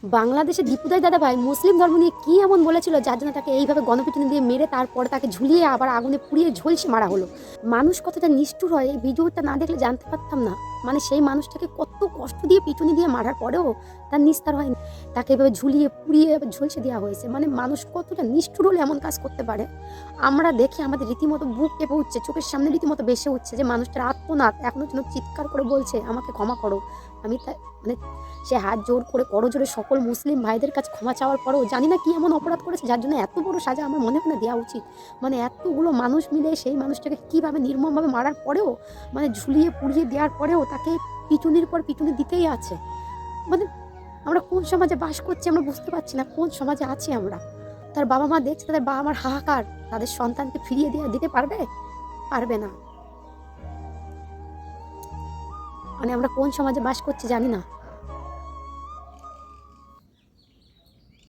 বাংলাদেশে দীপুদাই দাদা ভাই মুসলিম ধর্ম নিয়ে কী এমন বলেছিল যার জন্য তাকে এইভাবে গণপিটুনি দিয়ে মেরে তারপরে তাকে ঝুলিয়ে আবার আগুনে পুড়িয়ে ঝলসে মারা হলো। মানুষ কতটা নিষ্ঠুর হয় এই ভিডিওটা না দেখলে জানতে পারতাম না। মানে সেই মানুষটাকে কত কষ্ট দিয়ে পিটুনি দিয়ে মারার পরেও তার নিস্তার হয়নি, তাকে এভাবে ঝুলিয়ে পুড়িয়ে ঝলসে দেওয়া হয়েছে। মানে মানুষ কতটা নিষ্ঠুর হলে এমন কাজ করতে পারে। আমরা দেখি আমাদের রীতিমতো বুক কেঁপে উঠছে, চোখের সামনে রীতিমতো ভেসে উঠছে যে মানুষটার আত্মনাদ এখনো যেন চিৎকার করে বলছে আমাকে ক্ষমা করো। আমি মানে সে হাত জোর করে করজোরে সকল মুসলিম ভাইদের কাছে ক্ষমা চাওয়ার পরেও জানি না কি এমন অপরাধ করেছে যার জন্য এত বড় সাজা আমার মনে হয় না দেওয়া উচিত। মানে এতগুলো মানুষ মিলে সেই মানুষটাকে কীভাবে নির্মমভাবে মারার পরেও, মানে ঝুলিয়ে পুড়িয়ে দেওয়ার পরেও তাকে পিটুনির পর পিটুনি দিতেই আছে। মানে আমরা কোন সমাজে বাস করছি আমরা বুঝতে পারছি না, কোন সমাজে আছি আমরা। তার বাবা মা দেখছে তাদের বাবা মার হাহাকার, তাদের সন্তানকে ফিরিয়ে দিতে পারবে? পারবে না। মানে আমরা কোন সমাজে বাস করছি জানি না।